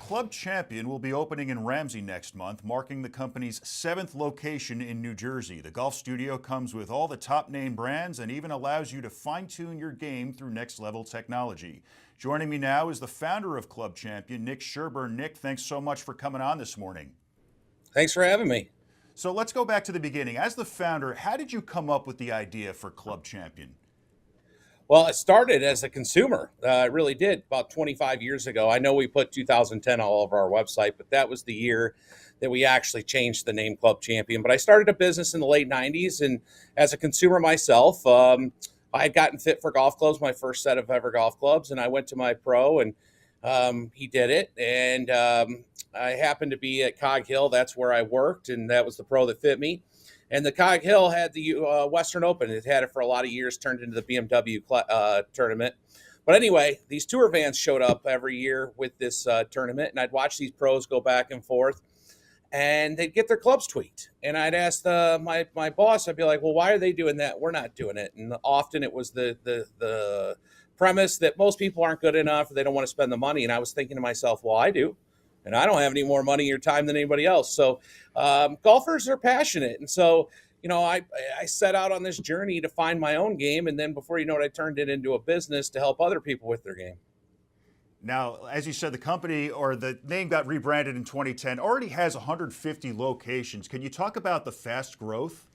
Club Champion will be opening in Ramsey next month, marking the company's 7th location in New Jersey. The golf studio comes with all the top name brands and even allows you to fine-tune your game through next-level technology. Joining me now is the founder of Club Champion, Nick Sherburne. Nick, thanks so much for coming on this morning. Thanks for having me. So let's go back to the beginning. As the founder, how did you come up with the idea for Club Champion? Well, it started as a consumer. It really did about 25 years ago. I know we put 2010 all over our website, but that was the year that we actually changed the name Club Champion. But I started a business in the late 90s, and as a consumer myself, I had gotten fit for golf clubs, my first set of ever golf clubs, and I went to my pro, and he did it. And I happened to be at Cog Hill. That's where I worked, and that was the pro that fit me. And the Cog Hill had the Western Open. It had it for a lot of years, turned into the BMW tournament. But anyway, these tour vans showed up every year with this tournament, and I'd watch these pros go back and forth, and they'd get their clubs tweaked. And I'd ask my boss, I'd be like, well, why are they doing that? We're not doing it. And often it was the premise that most people aren't good enough, or they don't want to spend the money. And I was thinking to myself, well, I do. And I don't have any more money or time than anybody else. So golfers are passionate. And so, I set out on this journey to find my own game. And then before you know it, I turned it into a business to help other people with their game. Now, as you said, the company or the name got rebranded in 2010, already has 150 locations. Can you talk about the fast growth?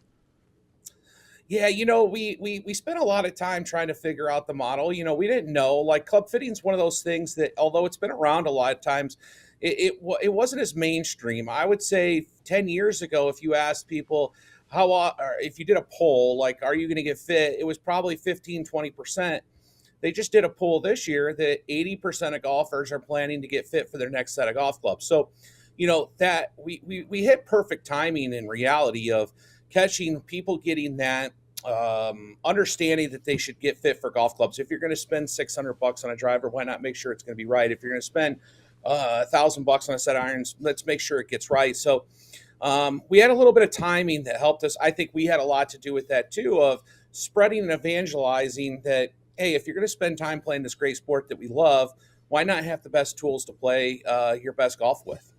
Yeah, we spent a lot of time trying to figure out the model. We didn't know, like club fitting is one of those things that, although it's been around a lot of times, it wasn't as mainstream. I would say 10 years ago, if you asked people or if you did a poll, like, are you going to get fit? It was probably 15, 20%. They just did a poll this year that 80% of golfers are planning to get fit for their next set of golf clubs. So, that we hit perfect timing in reality of catching people getting that understanding that they should get fit for golf clubs. If you're going to spend $600 on a driver, why not make sure it's going to be right? If you're going to spend $1,000 on a set of irons, let's make sure it gets right. So we had a little bit of timing that helped us. I think we had a lot to do with that too, of spreading and evangelizing that, hey, if you're going to spend time playing this great sport that we love, why not have the best tools to play your best golf with?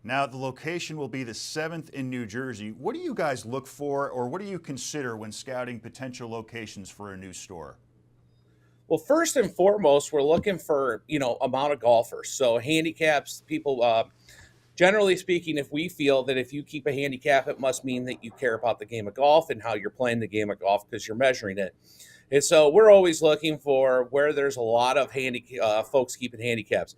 Now, the location will be the 7th in New Jersey. What do you guys look for, or what do you consider when scouting potential locations for a new store? Well, first and foremost, we're looking for, amount of golfers. So handicaps, people, generally speaking, if we feel that if you keep a handicap, it must mean that you care about the game of golf and how you're playing the game of golf because you're measuring it. And so we're always looking for where there's a lot of folks keeping handicaps.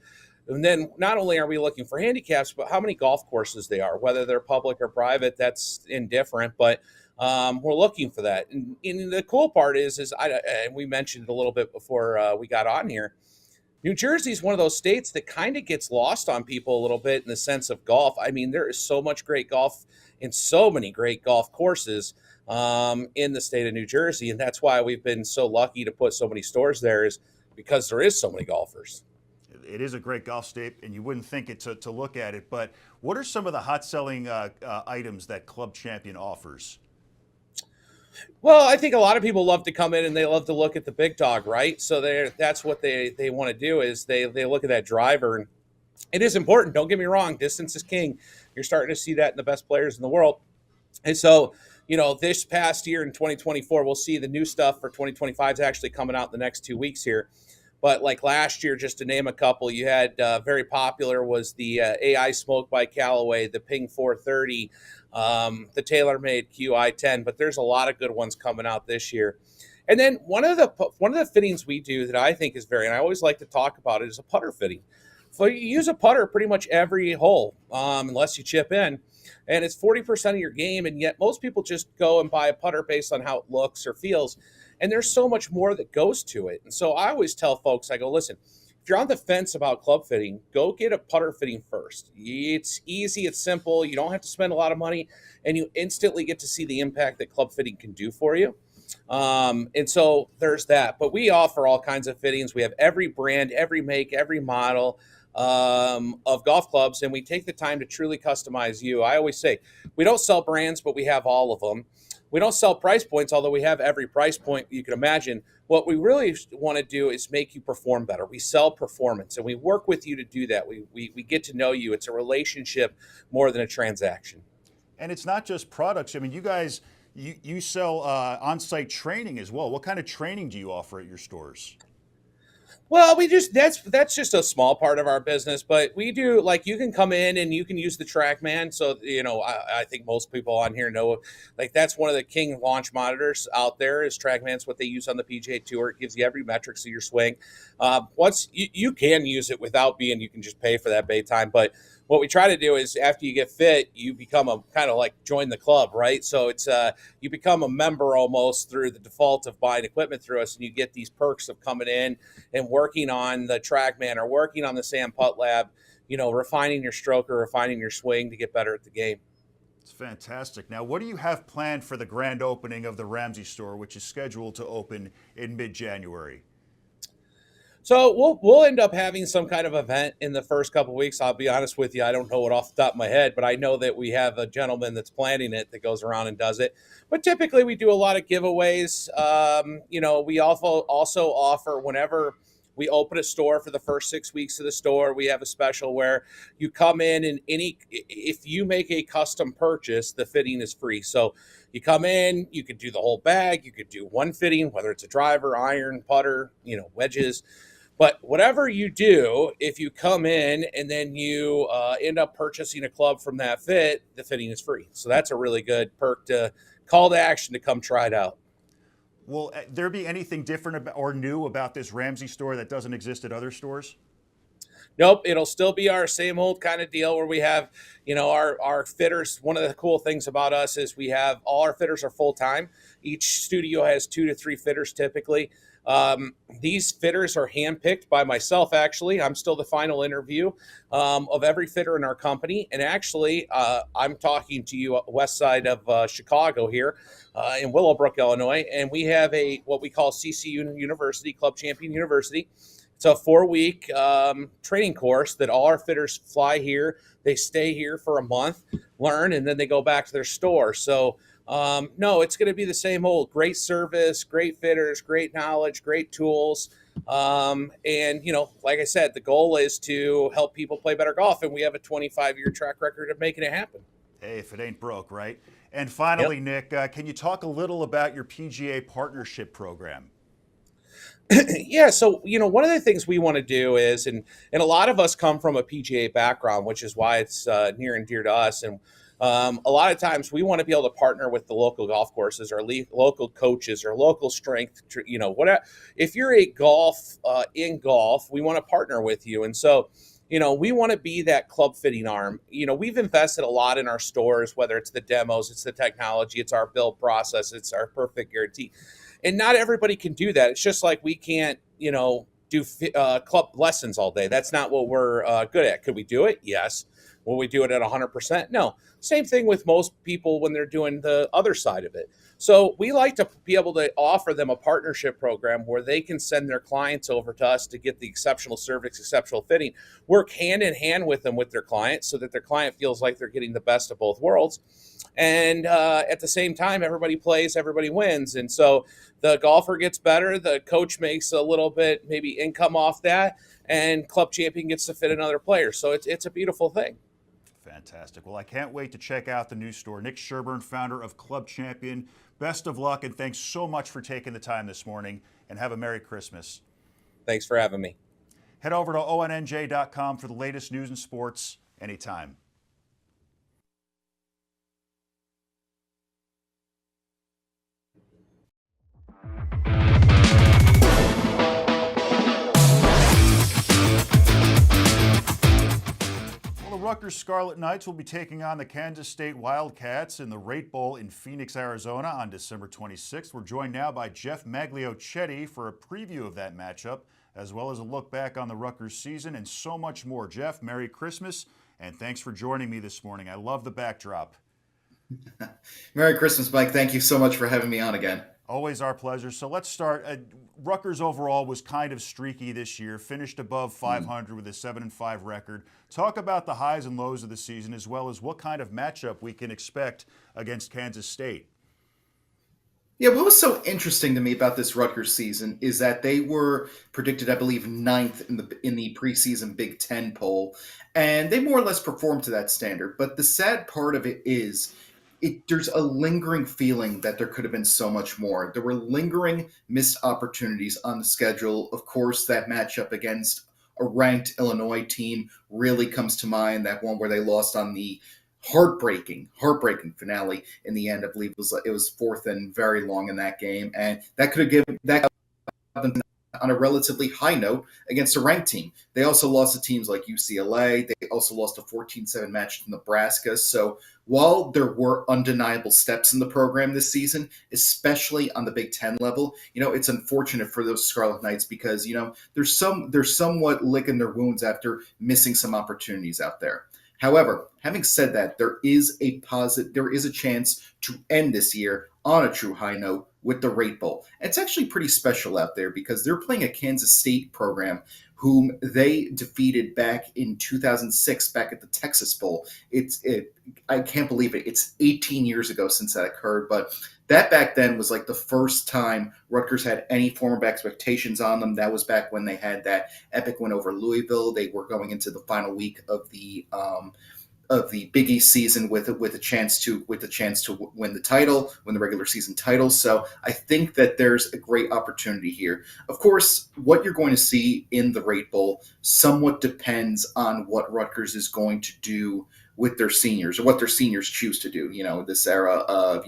And then not only are we looking for handicaps, but how many golf courses they are, whether they're public or private, that's indifferent. But we're looking for that. And the cool part is and we mentioned it a little bit before we got on here, New Jersey is one of those states that kind of gets lost on people a little bit in the sense of golf. I mean, there is so much great golf and so many great golf courses in the state of New Jersey. And that's why we've been so lucky to put so many stores there, is because there is so many golfers. It is a great golf state, and you wouldn't think it to look at it. But what are some of the hot-selling items that Club Champion offers? Well, I think a lot of people love to come in and they love to look at the big dog, right? So that's what they want to do, is they look at that driver. And it is important. Don't get me wrong. Distance is king. You're starting to see that in the best players in the world. And so, this past year in 2024, we'll see the new stuff for 2025 is actually coming out in the next 2 weeks here. But like last year, just to name a couple, you had very popular was the AI Smoke by Callaway, the Ping 430, the TaylorMade QI10. But there's a lot of good ones coming out this year. And then one of the fittings we do that I think is and I always like to talk about it, is a putter fitting. So you use a putter pretty much every hole, unless you chip in. And it's 40% of your game, and yet most people just go and buy a putter based on how it looks or feels. And there's so much more that goes to it. And so I always tell folks, I go, listen, if you're on the fence about club fitting, go get a putter fitting first. It's easy, it's simple, you don't have to spend a lot of money, and you instantly get to see the impact that club fitting can do for you. And so there's that. But we offer all kinds of fittings. We have every brand, every make, every model of golf clubs, and we take the time to truly customize you. I always say we don't sell brands, but we have all of them. We don't sell price points, although we have every price point you can imagine. What we really want to do is make you perform better. We sell performance, and we work with you to do that. We get to know you. It's a relationship more than a transaction. And it's not just products. I mean, you guys, you sell on-site training as well. What kind of training do you offer at your stores? Well, that's just a small part of our business, but we do, like, you can come in and you can use the TrackMan. So, I think most people on here know, like, that's one of the king launch monitors out there is TrackMan's what they use on the PGA Tour. It gives you every metrics of your swing. Once you can use it without you can just pay for that bay time, but what we try to do is after you get fit, you become a kind of like join the club, right? So it's you become a member almost through the default of buying equipment through us, and you get these perks of coming in and working on the TrackMan or working on the Sam Putt Lab, refining your stroke or refining your swing to get better at the game. It's fantastic. Now, what do you have planned for the grand opening of the Ramsey store, which is scheduled to open in mid-January? So we'll end up having some kind of event in the first couple of weeks. I'll be honest with you, I don't know it off the top of my head, but I know that we have a gentleman that's planning it that goes around and does it. But typically we do a lot of giveaways. We also offer whenever we open a store for the first 6 weeks of the store, we have a special where you come in and if you make a custom purchase, the fitting is free. So you come in, you could do the whole bag, you could do one fitting, whether it's a driver, iron, putter, wedges. But whatever you do, if you come in and then you end up purchasing a club from that fit, the fitting is free. So that's a really good perk to call to action to come try it out. Will there be anything different or new about this Ramsey store that doesn't exist at other stores? Nope, it'll still be our same old kind of deal where we have, our fitters. One of the cool things about us is we have all our fitters are full time. Each studio has 2 to 3 fitters typically. These fitters are handpicked by myself, actually. I'm still the final interview of every fitter in our company. And actually, I'm talking to you west side of Chicago here in Willowbrook, Illinois. And we have what we call CCU University, Club Champion University. It's a 4-week training course that all our fitters fly here. They stay here for a month, learn, and then they go back to their store. So no, it's going to be the same old great service, great fitters, great knowledge, great tools. And, like I said, the goal is to help people play better golf. And we have a 25-year track record of making it happen. Hey, if it ain't broke, right? And finally, Yep. Nick, can you talk a little about your PGA partnership program? Yeah, so one of the things we want to do is, and a lot of us come from a PGA background, which is why it's near and dear to us. And a lot of times we want to be able to partner with the local golf courses or local coaches or local strength, whatever. If you're a in golf, we want to partner with you. And so, we want to be that club fitting arm. We've invested a lot in our stores, whether it's the demos, it's the technology, it's our build process, it's our perfect guarantee. And not everybody can do that. It's just like we can't, do club lessons all day. That's not what we're good at. Could we do it? Yes. Will we do it at 100%? No. Same thing with most people when they're doing the other side of it. So we like to be able to offer them a partnership program where they can send their clients over to us to get the exceptional service, exceptional fitting, work hand in hand with them with their clients so that their client feels like they're getting the best of both worlds. And at the same time, everybody plays, everybody wins. And so the golfer gets better, the coach makes a little bit maybe income off that, and club champion gets to fit another player. So it's a beautiful thing. Fantastic. Well, I can't wait to check out the new store. Nick Sherburne, founder of Club Champion. Best of luck, and thanks so much for taking the time this morning, and have a Merry Christmas. Thanks for having me. Head over to ONNJ.com for the latest news and sports anytime. The Rutgers Scarlet Knights will be taking on the Kansas State Wildcats in the Rate Bowl in Phoenix, Arizona on December 26th. We're joined now by Geoff Magliocchetti for a preview of that matchup, as well as a look back on the Rutgers season and so much more. Geoff, Merry Christmas, and thanks for joining me this morning. I love the backdrop. Merry Christmas, Mike. Thank you so much for having me on again. Always our pleasure. So let's start. Rutgers overall was kind of streaky this year, finished above 500 with a 7-5 record. Talk about the highs and lows of the season, as well as what kind of matchup we can expect against Kansas State. Yeah, what was so interesting to me about this Rutgers season is that they were predicted, I believe, ninth in the preseason Big Ten poll, and they more or less performed to that standard. But the sad part of it is, there's a lingering feeling that there could have been so much more. There were lingering missed opportunities on the schedule. Of course, that matchup against a ranked Illinois team really comes to mind. That one where they lost on the heartbreaking finale in the end. I believe it was fourth and very long in that game, and that could have given that them on a relatively high note against a ranked team. They also lost to teams like UCLA. They also lost a 14-7 match to Nebraska. So while there were undeniable steps in the program this season, especially on the Big Ten level, it's unfortunate for those Scarlet Knights because they're somewhat licking their wounds after missing some opportunities out there. However, having said that, there is a chance to end this year on a true high note with the Rate Bowl. It's actually pretty special out there because they're playing a Kansas State program whom they defeated back in 2006, back at the Texas Bowl. I can't believe it. It's 18 years ago since that occurred, but that back then was like the first time Rutgers had any form of expectations on them. That was back when they had that epic win over Louisville. They were going into the final week of the Big East season with a chance to win the regular season title. So I think that there's a great opportunity here. Of course, what you're going to see in the Rate Bowl somewhat depends on what Rutgers is going to do with their seniors, or what their seniors choose to do. This era of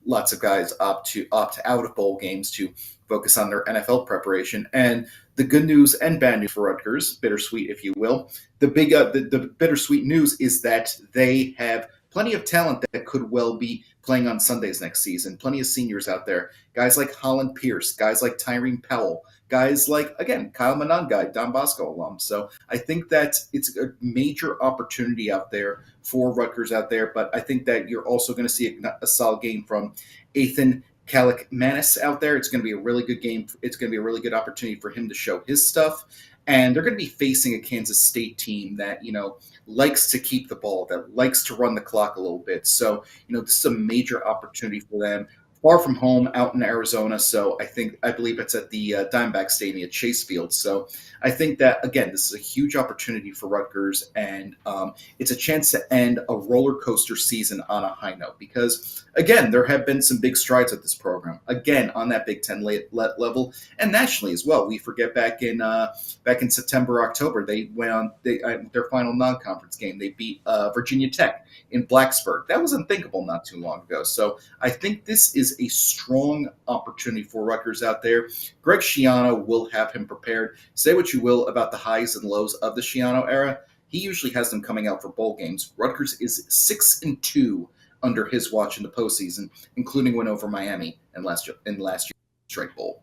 lots of guys opt out of bowl games to focus on their NFL preparation. And the good news and bad news for Rutgers, bittersweet if you will, the bittersweet news is that they have plenty of talent that could well be playing on Sundays next season. Plenty of seniors out there. Guys like Holland Pierce, guys like Tyreen Powell, guys like, again, Kyle Monangai, Don Bosco alum. So I think that it's a major opportunity out there for Rutgers out there. But I think that you're also going to see a solid game from Ethan Kaliakmanis out there. It's going to be a really good game. It's going to be a really good opportunity for him to show his stuff. And they're going to be facing a Kansas State team that, likes to keep the ball, that likes to run the clock a little bit. So, this is a major opportunity for them. Far from home, out in Arizona. So I believe it's at the Diamondback Stadium at Chase Field. So I think that, again, this is a huge opportunity for Rutgers, and it's a chance to end a roller coaster season on a high note because, again, there have been some big strides at this program, again, on that Big Ten level and nationally as well. We forget back in September, October, they went on their final non-conference game. They beat Virginia Tech in Blacksburg. That was unthinkable not too long ago. So I think this is a strong opportunity for Rutgers out there. Greg Schiano will have him prepared. Say what you will about the highs and lows of the Schiano era. He usually has them coming out for bowl games. Rutgers is 6-2 under his watch in the postseason, including win over Miami in last year's straight bowl.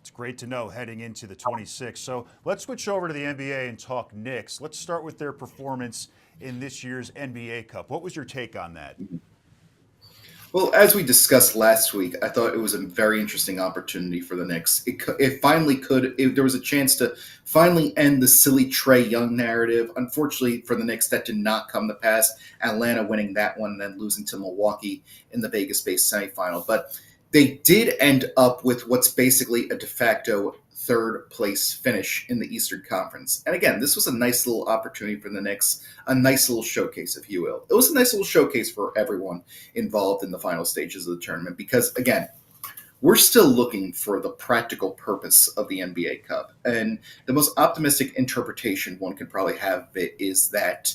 It's great to know heading into the 26th. So let's switch over to the NBA and talk Knicks. Let's start with their performance in this year's NBA Cup. What was your take on that? Well, as we discussed last week, I thought it was a very interesting opportunity for the Knicks. There was a chance to finally end the silly Trae Young narrative. Unfortunately for the Knicks, that did not come to pass. Atlanta winning that one and then losing to Milwaukee in the Vegas-based semifinal. But they did end up with what's basically a de facto third place finish in the Eastern Conference. And again, this was a nice little opportunity for the Knicks, a nice little showcase, if you will. It was a nice little showcase for everyone involved in the final stages of the tournament because, again, we're still looking for the practical purpose of the NBA Cup. And the most optimistic interpretation one could probably have of it is that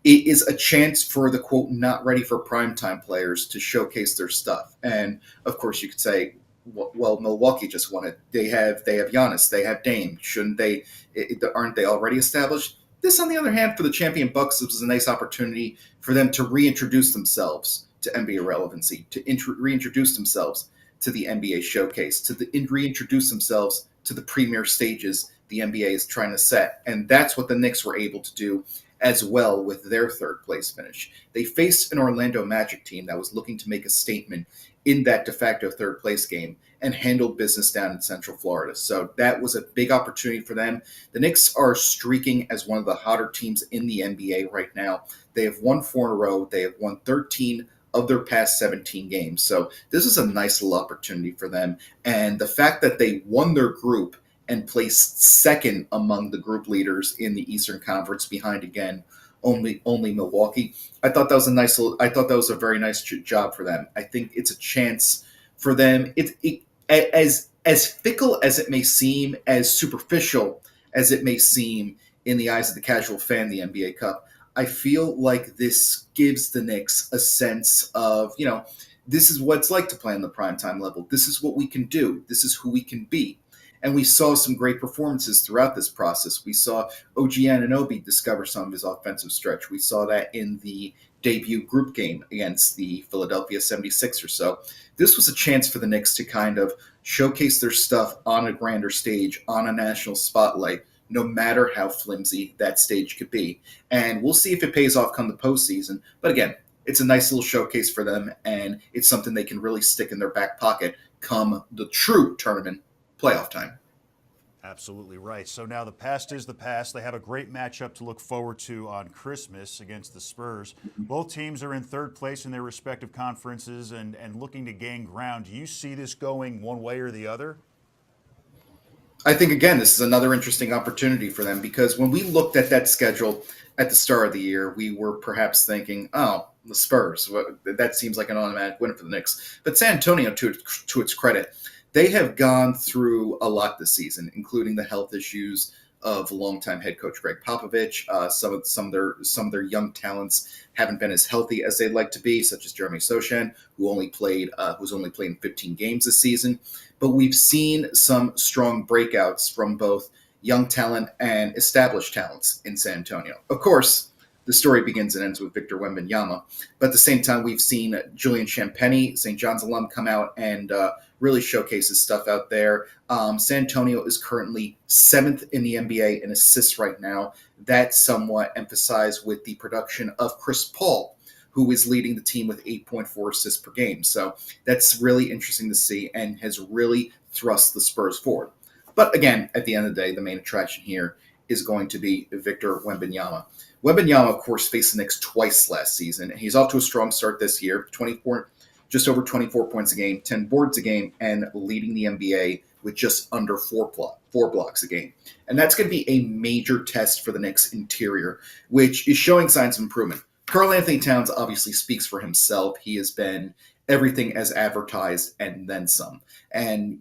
it is a chance for the, quote, not ready for primetime players to showcase their stuff. And, of course, you could say, well, Milwaukee just won it. They have Giannis. They have Dame. Shouldn't they? Aren't they already established? This, on the other hand, for the champion Bucks, this was a nice opportunity for them to reintroduce themselves to NBA relevancy, to reintroduce themselves to the NBA showcase, to reintroduce themselves to the premier stages the NBA is trying to set. And that's what the Knicks were able to do as well with their third place finish. They faced an Orlando Magic team that was looking to make a statement in that de facto third place game and handled business down in Central Florida. So that was a big opportunity for them. The Knicks are streaking as one of the hotter teams in the NBA right now. They have won 4 in a row. They have won 13 of their past 17 games. So this is a nice little opportunity for them. And the fact that they won their group and placed second among the group leaders in the Eastern Conference, behind again only Milwaukee. I thought that was a very nice job for them. I think it's a chance for them. As fickle as it may seem, as superficial as it may seem in the eyes of the casual fan, the NBA Cup, I feel like this gives the Knicks a sense of, this is what it's like to play on the primetime level. This is what we can do. This is who we can be. And we saw some great performances throughout this process. We saw OG Anunoby discover some of his offensive stretch. We saw that in the debut group game against the Philadelphia 76ers. So this was a chance for the Knicks to kind of showcase their stuff on a grander stage, on a national spotlight, no matter how flimsy that stage could be. And we'll see if it pays off come the postseason. But again, it's a nice little showcase for them, and it's something they can really stick in their back pocket come the true tournament playoff time. Absolutely right. So now the past is the past. They have a great matchup to look forward to on Christmas against the Spurs. Both teams are in third place in their respective conferences and looking to gain ground. Do you see this going one way or the other? I think, again, this is another interesting opportunity for them, because when we looked at that schedule at the start of the year, we were perhaps thinking, oh, the Spurs, that seems like an automatic win for the Knicks. But San Antonio, to its credit, they have gone through a lot this season, including the health issues of longtime head coach Greg Popovich. Some of their young talents haven't been as healthy as they'd like to be, such as Jeremy Sochan, who's only played in 15 games this season. But we've seen some strong breakouts from both young talent and established talents in San Antonio. Of course, the story begins and ends with Victor Wembanyama. But at the same time, we've seen Julian Champagnie, St. John's alum, come out and really showcase his stuff out there. San Antonio is currently 7th in the NBA in assists right now. That's somewhat emphasized with the production of Chris Paul, who is leading the team with 8.4 assists per game. So that's really interesting to see and has really thrust the Spurs forward. But again, at the end of the day, the main attraction here is going to be Victor Wembanyama. Wembanyama, of course, faced the Knicks twice last season. He's off to a strong start this year, just over 24 points a game, 10 boards a game, and leading the NBA with just under four blocks a game. And that's going to be a major test for the Knicks interior, which is showing signs of improvement. Karl Anthony Towns obviously speaks for himself. He has been everything as advertised and then some. And,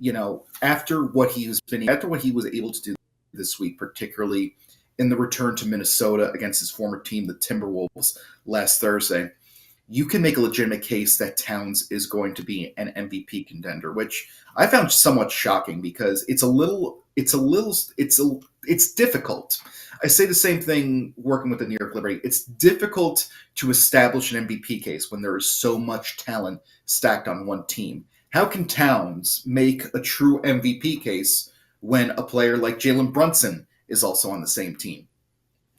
after what he was able to do this week, particularly in the return to Minnesota against his former team, the Timberwolves, last Thursday, you can make a legitimate case that Towns is going to be an MVP contender, which I found somewhat shocking because it's difficult. I say the same thing working with the New York Liberty. It's difficult to establish an MVP case when there is so much talent stacked on one team. How can Towns make a true MVP case when a player like Jalen Brunson is also on the same team?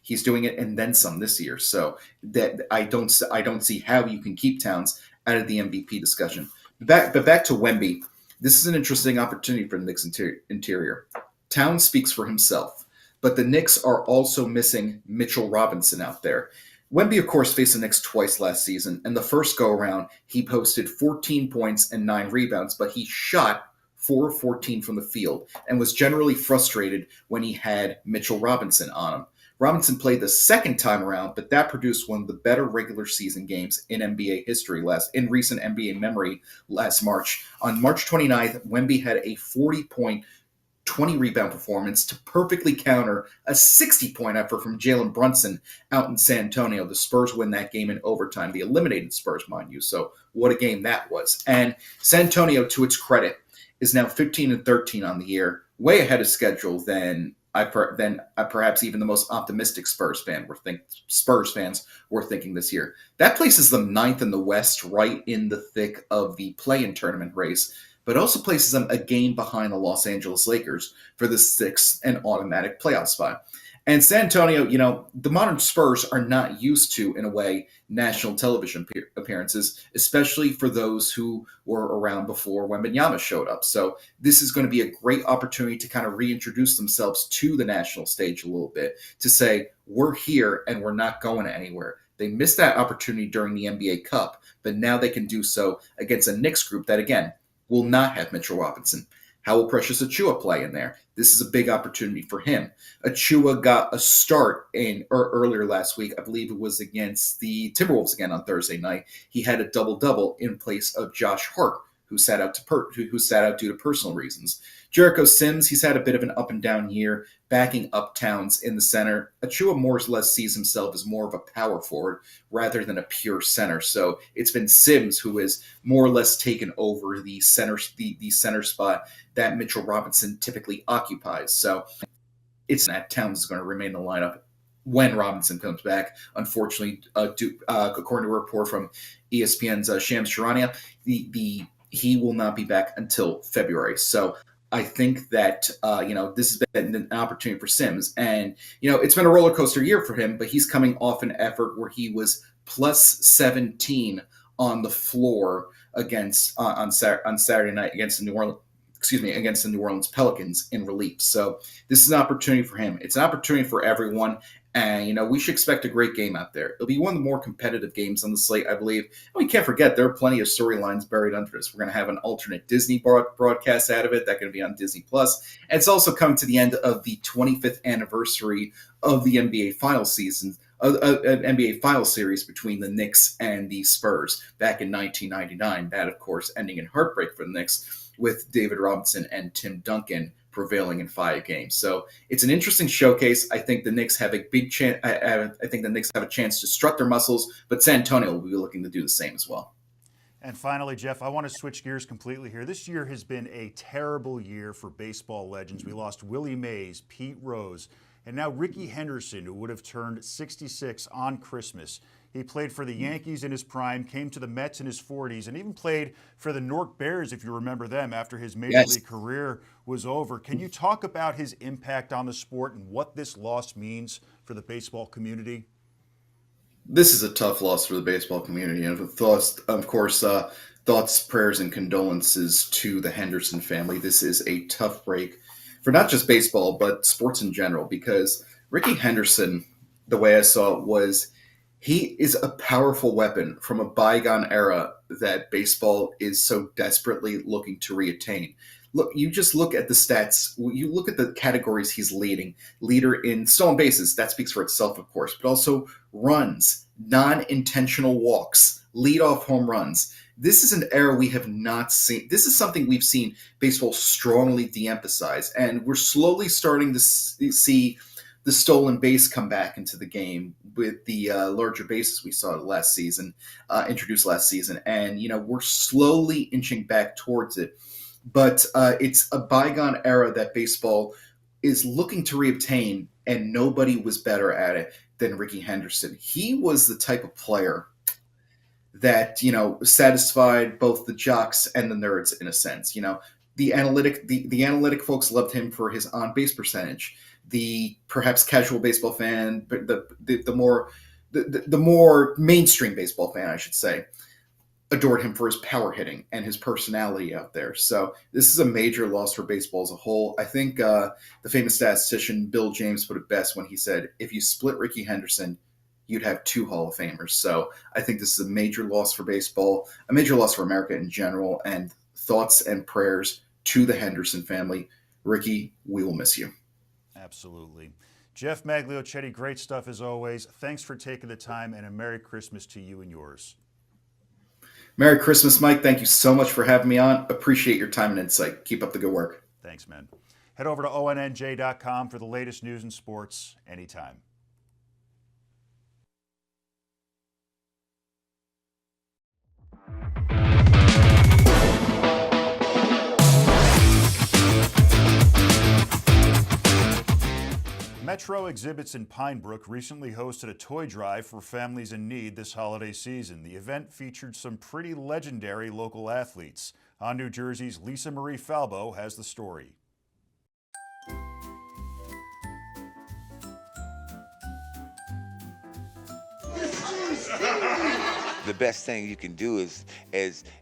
He's doing it and then some this year. So that I don't see how you can keep Towns out of the MVP discussion. Back to Wemby. This is an interesting opportunity for the Knicks interior. Towns speaks for himself, but the Knicks are also missing Mitchell Robinson out there. Wemby, of course, faced the Knicks twice last season, and the first go-around, he posted 14 points and 9 rebounds, but he shot 4 of 14 from the field and was generally frustrated when he had Mitchell Robinson on him. Robinson played the second time around, but that produced one of the better regular season games in NBA history in recent NBA memory last March. On March 29th, Wemby had a 40-point, 20-rebound performance to perfectly counter a 60-point effort from Jalen Brunson out in San Antonio. The Spurs win that game in overtime. The eliminated Spurs, mind you. So what a game that was. And San Antonio, to its credit, is now 15-13 on the year, way ahead of schedule than perhaps even the most optimistic Spurs fans were thinking this year. That places them 9th in the West, right in the thick of the play-in tournament race, but also places them a game behind the Los Angeles Lakers for the 6th and automatic playoff spot. And San Antonio, the modern Spurs are not used to, in a way, national television appearances, especially for those who were around before Wembanyama showed up. So this is going to be a great opportunity to kind of reintroduce themselves to the national stage a little bit, to say, we're here and we're not going anywhere. They missed that opportunity during the NBA Cup, but now they can do so against a Knicks group that, again, will not have Mitchell Robinson. How will Precious Achiuwa play in there? This is a big opportunity for him. Achiuwa got a start earlier last week. I believe it was against the Timberwolves again on Thursday night. He had a double-double in place of Josh Hart, who sat out due to personal reasons. Jericho Sims, he's had a bit of an up and down year, backing up Towns in the center. Achiuwa more or less sees himself as more of a power forward rather than a pure center. So it's been Sims who has more or less taken over the center spot that Mitchell Robinson typically occupies. So it's that Towns is going to remain in the lineup when Robinson comes back. Unfortunately, according to a report from ESPN's Shams Charania, he will not be back until February. So I think that, this has been an opportunity for Sims. And, it's been a roller coaster year for him, but he's coming off an effort where he was plus 17 on the floor on Saturday night against the New Orleans Pelicans in relief. So this is an opportunity for him. It's an opportunity for everyone. And, we should expect a great game out there. It'll be one of the more competitive games on the slate, I believe. And we can't forget there are plenty of storylines buried under this. We're going to have an alternate Disney broadcast out of it. That's going to be on Disney+. And it's also coming to the end of the 25th anniversary of the NBA Finals season, NBA Finals series between the Knicks and the Spurs back in 1999. That, of course, ending in heartbreak for the Knicks with David Robinson and Tim Duncan prevailing in 5 games. So it's an interesting showcase. I think the Knicks have a big chance. I think the Knicks have a chance to strut their muscles, but San Antonio will be looking to do the same as well. And finally, Geoff, I want to switch gears completely here. This year has been a terrible year for baseball legends. We lost Willie Mays, Pete Rose, and now Rickey Henderson, who would have turned 66 on Christmas. He played for the Yankees in his prime, came to the Mets in his 40s, and even played for the Newark Bears, if you remember them, after his Major League career was over. Can you talk about his impact on the sport and what this loss means for the baseball community? This is a tough loss for the baseball community. And of course, thoughts, prayers, and condolences to the Henderson family. This is a tough break for not just baseball, but sports in general, because Rickey Henderson, the way I saw it, was he is a powerful weapon from a bygone era that baseball is so desperately looking to reattain. Look, you just look at the stats. You look at the categories he's leading. Leader in stolen bases. That speaks for itself, of course, but also runs, non-intentional walks, leadoff home runs. This is an era we have not seen. This is something we've seen baseball strongly de-emphasize, and we're slowly starting to see the stolen base come back into the game with the larger bases we saw introduced last season. And, we're slowly inching back towards it. But it's a bygone era that baseball is looking to reobtain, and nobody was better at it than Rickey Henderson. He was the type of player that, satisfied both the jocks and the nerds in a sense. The analytic folks loved him for his on-base percentage. The perhaps casual baseball fan, but the more mainstream baseball fan, I should say, adored him for his power hitting and his personality out there. So this is a major loss for baseball as a whole. I think the famous statistician Bill James put it best when he said, if you split Rickey Henderson, you'd have 2 Hall of Famers. So I think this is a major loss for baseball, a major loss for America in general, and thoughts and prayers to the Henderson family. Rickey, we will miss you. Absolutely. Geoff Magliocchetti, great stuff as always. Thanks for taking the time, and a Merry Christmas to you and yours. Merry Christmas, Mike. Thank you so much for having me on. Appreciate your time and insight. Keep up the good work. Thanks, man. Head over to ONNJ.com for the latest news and sports anytime. Metro Exhibits in Pine Brook recently hosted a toy drive for families in need this holiday season. The event featured some pretty legendary local athletes. ONNJ Jersey's Marie Falbo has the story. The best thing you can do is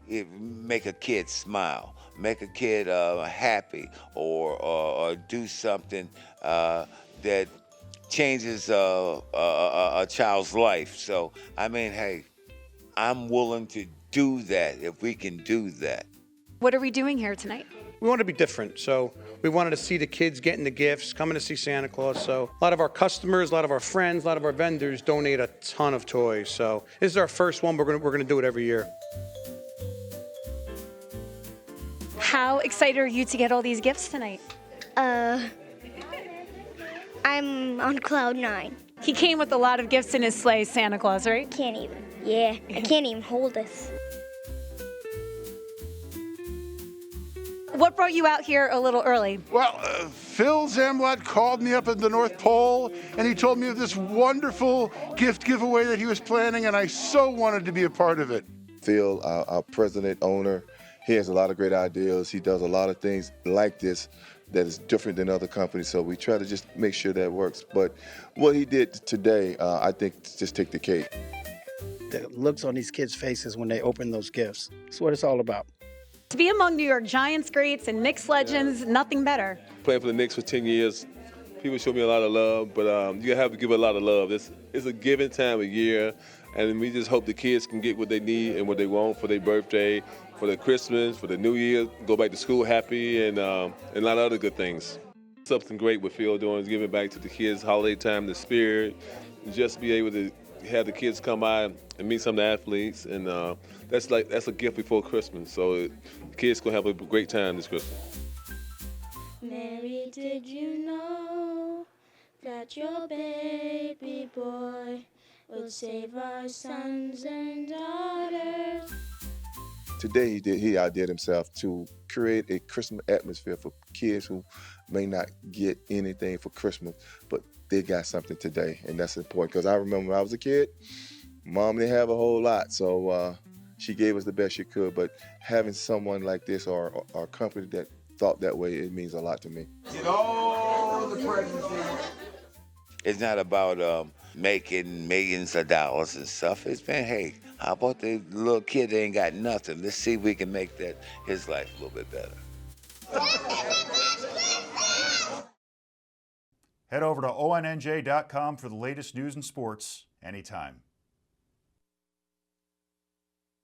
make a kid smile, make a kid happy, or do something that changes a child's life. So, I mean, hey, I'm willing to do that if we can do that. What are we doing here tonight? We want to be different, so we wanted to see the kids getting the gifts, coming to see Santa Claus. So a lot of our customers, a lot of our friends, a lot of our vendors donate a ton of toys. So this is our first one. We're gonna do it every year. How excited are you to get all these gifts tonight? I'm on cloud 9. He came with a lot of gifts in his sleigh, Santa Claus, right? Can't even. Yeah, I can't even hold this. What brought you out here a little early? Well, Phil Zamblot called me up at the North Pole, and he told me of this wonderful gift giveaway that he was planning, and I so wanted to be a part of it. Phil, our president, owner, he has a lot of great ideas. He does a lot of things like this that is different than other companies, so we try to just make sure that works. But what he did today, I think, just take the cake. The looks on these kids' faces when they open those gifts. That's what it's all about. To be among New York Giants greats and Knicks legends, nothing better. Playing for the Knicks for 10 years, people show me a lot of love, but you have to give a lot of love. It's a giving time of year, and we just hope the kids can get what they need and what they want for their birthday, for their Christmas, for the New Year, go back to school happy, and a lot of other good things. Something great what Phil doing is giving back to the kids, holiday time, the spirit, just be able to have the kids come by and meet some of the athletes, and that's a gift before Christmas. So the kids gonna have a great time this Christmas. Mary, did you know that your baby boy will save our sons and daughters? Today he outdid himself to create a Christmas atmosphere for kids who may not get anything for Christmas, but they got something today, and that's important. Because I remember when I was a kid, Mom didn't have a whole lot, so she gave us the best she could. But having someone like this or a company that thought that way, it means a lot to me. Get all the presents in. It's not about making millions of dollars and stuff. It's been, hey, how about the little kid that ain't got nothing? Let's see if we can make his life a little bit better. Head over to ONNJ.com for the latest news and sports anytime.